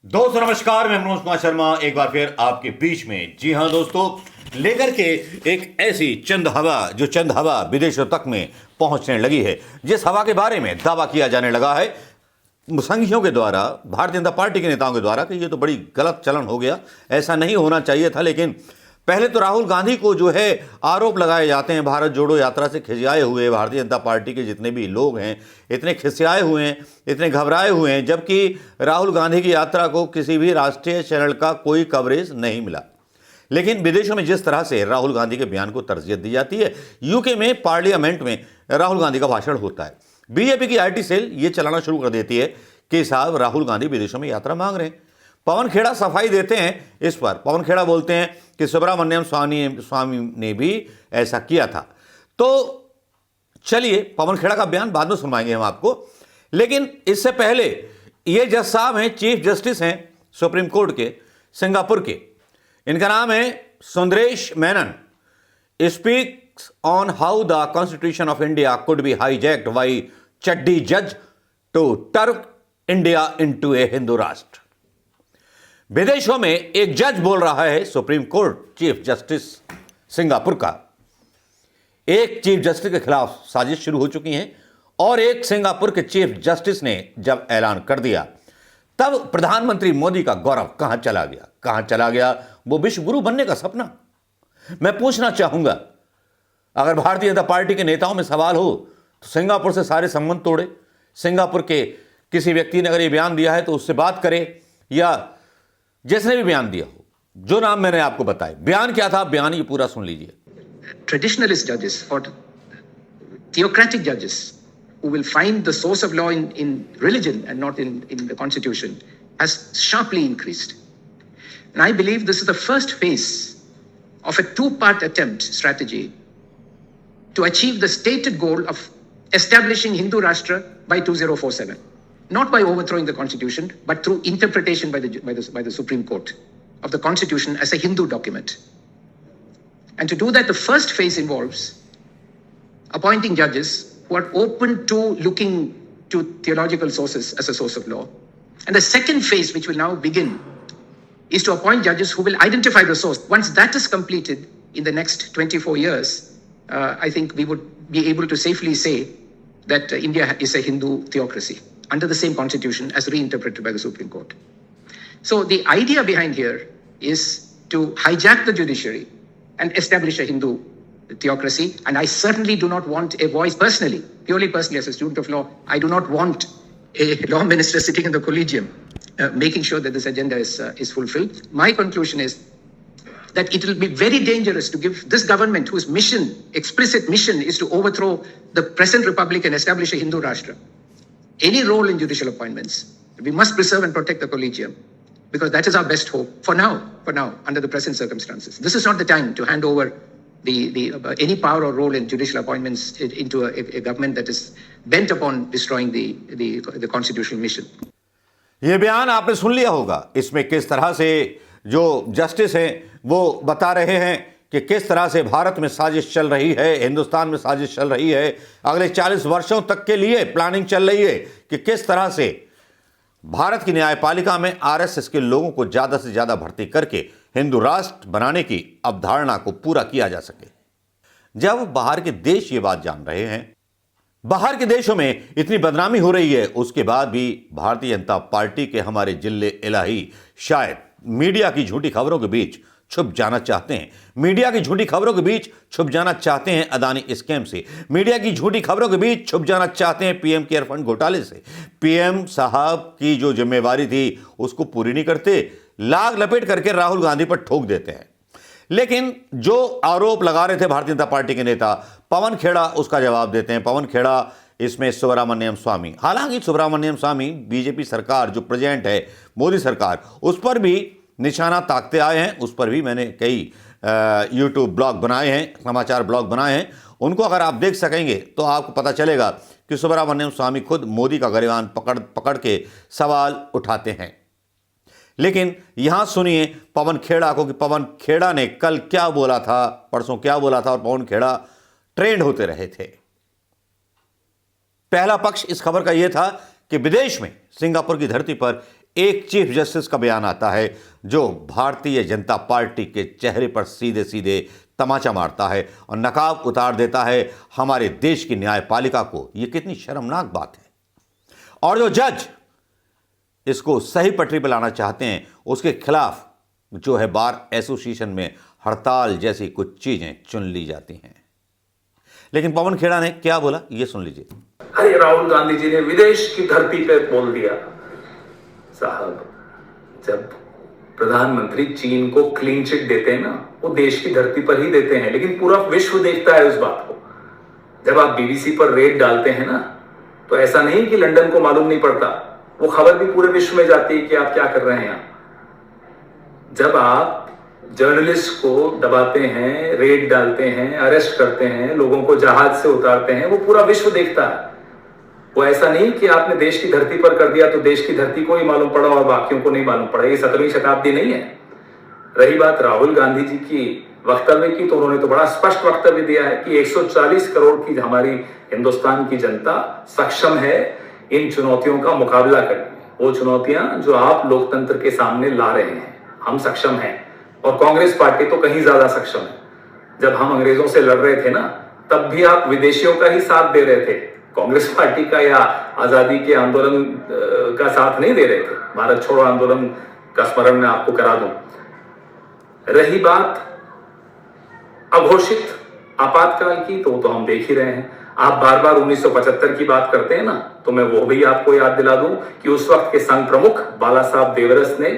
दोस्तों नमस्कार, मैं मनोज कुमार शर्मा एक बार फिर आपके बीच में। जी हां दोस्तों, लेकर के एक ऐसी चंद हवा विदेशों तक में पहुंचने लगी है, जिस हवा के बारे में दावा किया जाने लगा है संघियों के द्वारा, भारतीय जनता पार्टी के नेताओं के द्वारा कि ये तो बड़ी गलत चलन हो गया, ऐसा नहीं होना चाहिए था। लेकिन पहले तो राहुल गांधी को जो है आरोप लगाए जाते हैं, भारत जोड़ो यात्रा से खिसियाए हुए भारतीय जनता पार्टी के जितने भी लोग हैं इतने खिसियाए हुए हैं, इतने घबराए हुए हैं, जबकि राहुल गांधी की यात्रा को किसी भी राष्ट्रीय चैनल का कोई कवरेज नहीं मिला। लेकिन विदेशों में जिस तरह से राहुल गांधी के बयान को तरजीह दी जाती है, यूके में पार्लियामेंट में राहुल गांधी का भाषण होता है, बीजेपी की आईटी सेल ये चलाना शुरू कर देती है कि साहब राहुल गांधी विदेशों में यात्रा मांग रहे हैं। पवन खेड़ा सफाई देते हैं इस पर। पवन खेड़ा बोलते हैं कि सुब्रमण्यम स्वामी ने भी ऐसा किया था। तो चलिए पवन खेड़ा का बयान बाद में सुनवाएंगे हम आपको, लेकिन इससे पहले ये जज साहब हैं, चीफ जस्टिस हैं सुप्रीम कोर्ट के सिंगापुर के, इनका नाम है Sundaresh Menon. Speaks on how the constitution of India could be hijacked by chaddi जज to turn India into a Hindu rashtra. विदेशों में एक जज बोल रहा है, supreme court chief justice Singapore का, एक चीफ जस्टिस के खिलाफ साजिश शुरू हो चुकी है और एक सिंगापुर के चीफ जस्टिस ने जब ऐलान कर दिया, तब प्रधानमंत्री मोदी का गौरव कहां चला गया वो विश्व गुरु बनने का सपना। मैं पूछना चाहूंगा, अगर भारतीय जनता पार्टी के नेताओं में सवाल हो तो सिंगापुर से सारे संबंध तोड़े, सिंगापुर के किसी व्यक्ति ने अगर ये बयान दिया है तो उससे बात करे, या जिसने भी बयान दिया हो, जो नाम मैंने आपको बताए। बयान क्या था, बयान ये पूरा सुन लीजिए। Traditionalist judges or theocratic judges who will find the source of law in religion and not in the constitution has sharply increased. And I believe this is the first phase of a two-part attempt strategy to achieve the stated goal of establishing Hindu Rashtra by 2047. Not by overthrowing the constitution, but through interpretation by the Supreme Court of the constitution as a Hindu document. And to do that, the first phase involves appointing judges who are open to looking to theological sources as a source of law. And the second phase, which will now begin, is to appoint judges who will identify the source. Once that is completed in the next 24 years, I think we would be able to safely say that India is a Hindu theocracy under the same constitution as reinterpreted by the Supreme Court. So the idea behind here is to hijack the judiciary and establish a Hindu theocracy. And I certainly do not want a voice personally, purely personally as a student of law, I do not want a law minister sitting in the collegium making sure that this agenda is fulfilled. My conclusion is that it will be very dangerous to give this government, whose explicit mission is to overthrow the present republic and establish a Hindu Rashtra, any role in judicial appointments. We must preserve and protect the collegium because that is our best hope for now, under the present circumstances. This is not the time to hand over any power or role in judicial appointments into a government that is bent upon destroying the constitutional mission. ये बयान आपने सुन लिया होगा। इसमें किस तरह से जो जस्टिस हैं वो बता रहे हैं कि किस तरह से भारत में साजिश चल रही है, हिंदुस्तान में साजिश चल रही है, अगले 40 वर्षों तक के लिए प्लानिंग चल रही है कि किस तरह से भारत की न्यायपालिका में आरएसएस के लोगों को ज़्यादा से ज़्यादा भर्ती करके हिंदू राष्ट्र बनाने की अवधारणा को पूरा किया जा सके। जब बाहर के देश ये बात जान रहे हैं, बाहर के देशों में इतनी बदनामी हो रही है, उसके बाद भी भारतीय जनता पार्टी के हमारे जिले इलाही शायद मीडिया की झूठी खबरों के बीच छुप जाना चाहते हैं। मीडिया की झूठी खबरों के बीच छुप जाना चाहते हैं अदानी स्कैम से। मीडिया की झूठी खबरों के बीच छुप जाना चाहते हैं पीएम केयर फंड घोटाले से। पीएम साहब की जो जिम्मेवारी थी उसको पूरी नहीं करते, लाग लपेट करके राहुल गांधी पर ठोक देते हैं। लेकिन जो आरोप लगा रहे थे भारतीय जनता पार्टी के नेता पवन खेड़ा, उसका जवाब देते हैं पवन खेड़ा, इसमें सुब्रमण्यम स्वामी। हालांकि सुब्रमण्यम स्वामी बीजेपी सरकार जो प्रेजेंट है, मोदी सरकार, उस पर भी निशाना ताकते आए हैं। उस पर भी मैंने कई यूट्यूब ब्लॉग बनाए हैं, समाचार ब्लॉग बनाए हैं, उनको अगर आप देख सकेंगे तो आपको पता चलेगा कि सुब्रमण्यम स्वामी खुद मोदी का गरिमान पकड़ के सवाल उठाते हैं। लेकिन यहां सुनिए पवन खेड़ा को कि पवन खेड़ा ने कल क्या बोला था, परसों क्या बोला था, और पवन खेड़ा ट्रेंड होते रहे थे। पहला पक्ष इस खबर का यह था कि विदेश में सिंगापुर की धरती पर एक चीफ जस्टिस का बयान आता है जो भारतीय जनता पार्टी के चेहरे पर सीधे सीधे तमाचा मारता है और नकाब उतार देता है हमारे देश की न्यायपालिका को। यह कितनी शर्मनाक बात है। और जो जज इसको सही पटरी पर लाना चाहते हैं उसके खिलाफ जो है बार एसोसिएशन में हड़ताल जैसी कुछ चीजें चुन ली जाती हैं। लेकिन पवन खेड़ा ने क्या बोला ये सुन लीजिए। अरे राहुल गांधी जी ने विदेश की धरती पे बोल दिया। साहब, जब प्रधानमंत्री चीन को क्लीन चिट देते हैं ना, वो देश की धरती पर ही देते हैं, लेकिन पूरा विश्व देखता है उस बात को। जब आप बीबीसी पर रेड डालते हैं ना, तो ऐसा नहीं कि लंदन को मालूम नहीं पड़ता, वो खबर भी पूरे विश्व में जाती है कि आप क्या कर रहे हैं यहां। जब आप जर्नलिस्ट को दबाते हैं, रेड डालते हैं, अरेस्ट करते हैं, लोगों को जहाज से उतारते हैं, वो पूरा विश्व देखता है। वो ऐसा नहीं कि आपने देश की धरती पर कर दिया तो देश की धरती को ही मालूम पड़ा और बाकियों को नहीं मालूम पड़ा। ये 17वीं शताब्दी नहीं है। रही बात राहुल गांधी जी की वक्तव्य की, तो उन्होंने तो बड़ा स्पष्ट वक्तव्य दिया है कि 140 करोड़ की हमारी हिंदुस्तान की जनता सक्षम है इन चुनौतियों का मुकाबला करने। वो चुनौतियां जो आप लोकतंत्र के सामने ला रहे हैं, हम सक्षम हैं। और कांग्रेस पार्टी तो कहीं ज्यादा सक्षम है। जब हम अंग्रेजों से लड़ रहे थे ना, तब भी आप विदेशियों का ही साथ दे रहे थे, कांग्रेस पार्टी का या आजादी के आंदोलन का साथ नहीं दे रहे थे। भारत छोड़ो आंदोलन का स्मरण मैं आपको करा दूं। रही बात अघोषित आपातकाल की, तो हम देख ही रहे हैं। आप बार बार 1975 की बात करते हैं ना, तो मैं वो भी आपको याद दिला दूं कि उस वक्त के संघ प्रमुख बाला साहब देवरस ने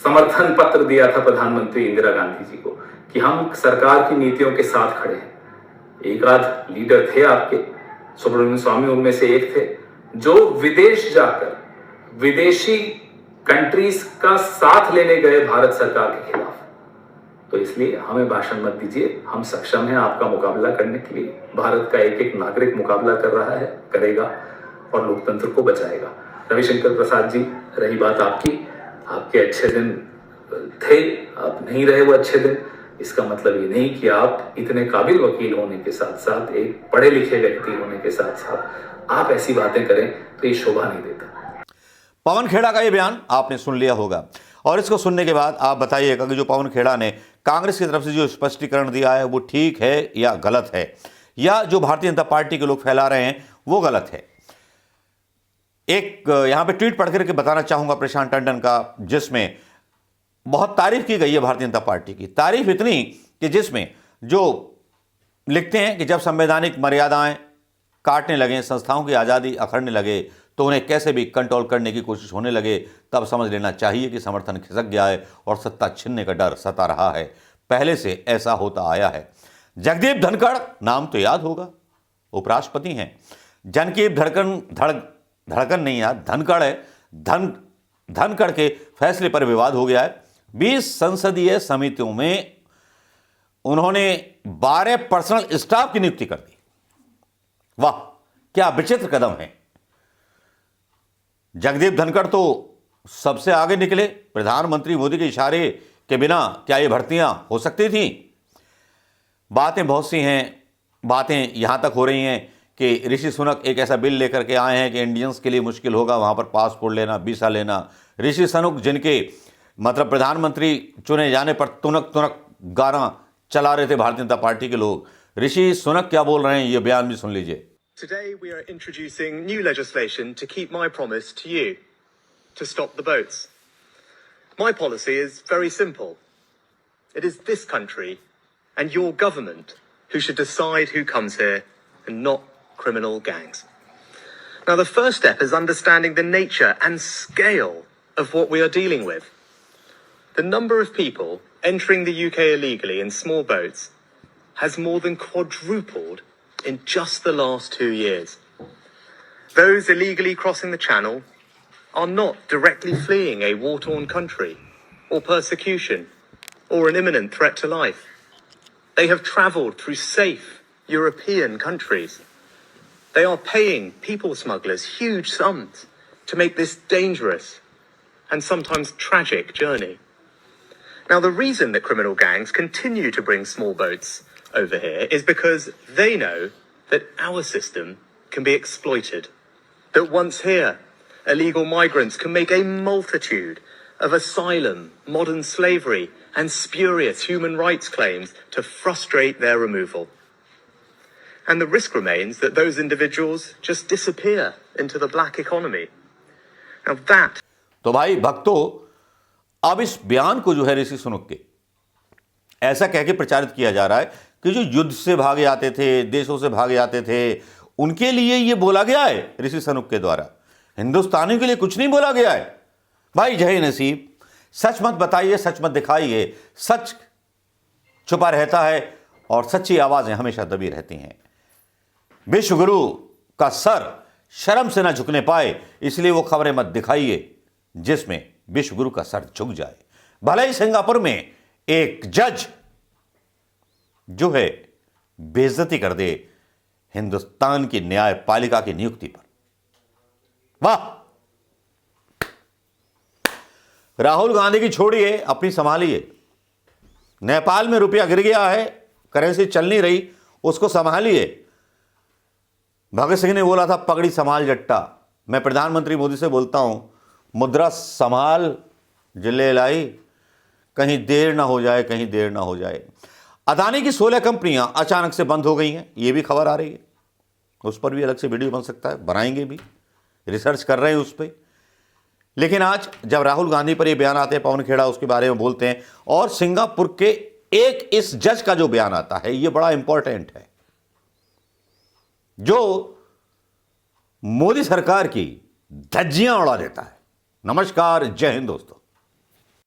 समर्थन पत्र दिया था प्रधानमंत्री इंदिरा गांधी जी को कि हम सरकार की नीतियों के साथ खड़े हैं। एक आध लीडर थे आपके, सुब्रमण्यम स्वामी उनमें से एक थे, जो विदेश जाकर विदेशी कंट्रीज का साथ लेने गए भारत सरकार के खिलाफ। तो इसलिए हमें भाषण मत दीजिए, हम सक्षम हैं आपका मुकाबला करने के लिए। भारत का एक एक नागरिक मुकाबला कर रहा है, करेगा और लोकतंत्र को बचाएगा। रविशंकर प्रसाद जी, रही बात आपके अच्छे दिन थे, आप नहीं रहे वो अच्छे दिन, इसका मतलब ये नहीं कि आप इतने काबिल वकील होने के साथ साथ, एक पढ़े लिखे व्यक्ति होने के साथ साथ आप ऐसी बातें करें तो ये शोभा नहीं देता। पवन खेड़ा का ये बयान आपने सुन लिया होगा और इसको सुनने के बाद आप बताइएगा कि जो पवन खेड़ा ने कांग्रेस की तरफ से जो स्पष्टीकरण दिया है वो ठीक है या गलत है, या जो भारतीय जनता पार्टी के लोग फैला रहे हैं वो गलत है। एक यहां पे ट्वीट पढ़ करके बताना चाहूंगा प्रशांत टंडन का, जिसमें बहुत तारीफ की गई है भारतीय जनता पार्टी की। तारीफ इतनी कि जिसमें जो लिखते हैं कि जब संवैधानिक मर्यादाएं काटने लगे, संस्थाओं की आज़ादी अखड़ने लगे, तो उन्हें कैसे भी कंट्रोल करने की कोशिश होने लगे, तब समझ लेना चाहिए कि समर्थन खिसक गया है और सत्ता छीनने का डर सता रहा है। पहले से ऐसा होता आया है। जगदीप धनखड़ नाम तो याद होगा, उपराष्ट्रपति हैं। जनकीप धड़कन नहीं यार, धनखड़ है। धनखड़ के फैसले पर विवाद हो गया है। 20 संसदीय समितियों में उन्होंने 12 पर्सनल स्टाफ की नियुक्ति कर दी। वाह, क्या विचित्र कदम है। जगदीप धनखड़ तो सबसे आगे निकले। प्रधानमंत्री मोदी के इशारे के बिना क्या ये भर्तियां हो सकती थी? बातें बहुत सी हैं। बातें यहां तक हो रही हैं कि ऋषि सुनक एक ऐसा बिल लेकर के आए हैं कि इंडियंस के लिए मुश्किल होगा वहां पर पासपोर्ट लेना, वीसा लेना। ऋषि सुनक जिनके मतलब प्रधानमंत्री चुने जाने पर तुनक तुनक गाना चला रहे थे भारतीय जनता पार्टी के लोग। ऋषि सुनक क्या बोल रहे हैं ये बयान भी सुन लीजिए। Today we are introducing new legislation to keep my promise to you, to stop the boats. My policy is very simple. It is this country and your government who should decide who comes here and not criminal gangs. Now the first step is understanding the nature and scale of what we are dealing with. The number of people entering the UK illegally in small boats has more than quadrupled in just the last 2 years. Those illegally crossing the channel are not directly fleeing a war-torn country or persecution or an imminent threat to life. They have travelled through safe European countries. They are paying people smugglers huge sums to make this dangerous and sometimes tragic journey. Now, the reason that criminal gangs continue to bring small boats over here is because they know that our system can be exploited. That once here, illegal migrants can make a multitude of asylum, modern slavery, and spurious human rights claims to frustrate their removal. And the risk remains that those individuals just disappear into the black economy. Now that तो भाई भक्तों, अब इस बयान को जो है ऋषि सुनक के ऐसा कह के प्रचारित किया जा रहा है कि जो युद्ध से भागे आते थे, देशों से भागे आते थे, उनके लिए यह बोला गया है ऋषि सुनक के द्वारा। हिंदुस्तानियों के लिए कुछ नहीं बोला गया है। भाई जय नसीब, सच मत बताइए, सच मत दिखाइए। सच छुपा रहता है और सच्ची आवाजें हमेशा दबी रहती हैं। विश्व गुरु का सर शर्म से ना झुकने पाए, इसलिए वो खबरें मत दिखाइए जिसमें विश्व गुरु का सर झुक जाए। भले ही सिंगापुर में एक जज जो है बेइज्जती कर दे हिंदुस्तान की न्यायपालिका की नियुक्ति पर। वाह! राहुल गांधी की छोड़िए, अपनी संभालिए। नेपाल में रुपया गिर गया है, करेंसी चल नहीं रही, उसको संभालिए। भगत सिंह ने बोला था पगड़ी संभाल जट्टा। मैं प्रधानमंत्री मोदी से बोलता हूं, मुद्रा संभाल जिले लाई, कहीं देर ना हो जाए, कहीं देर ना हो जाए। अदानी की 16 कंपनियां अचानक से बंद हो गई हैं, यह भी खबर आ रही है। उस पर भी अलग से वीडियो बन सकता है, बनाएंगे भी, रिसर्च कर रहे हैं उस पर। लेकिन आज जब राहुल गांधी पर यह बयान आते हैं, पवन खेड़ा उसके बारे में बोलते हैं, और सिंगापुर के एक इस जज का जो बयान आता है, यह बड़ा इंपॉर्टेंट है, जो मोदी सरकार की धज्जियां उड़ा देता है। नमस्कार, जय हिंद दोस्तों।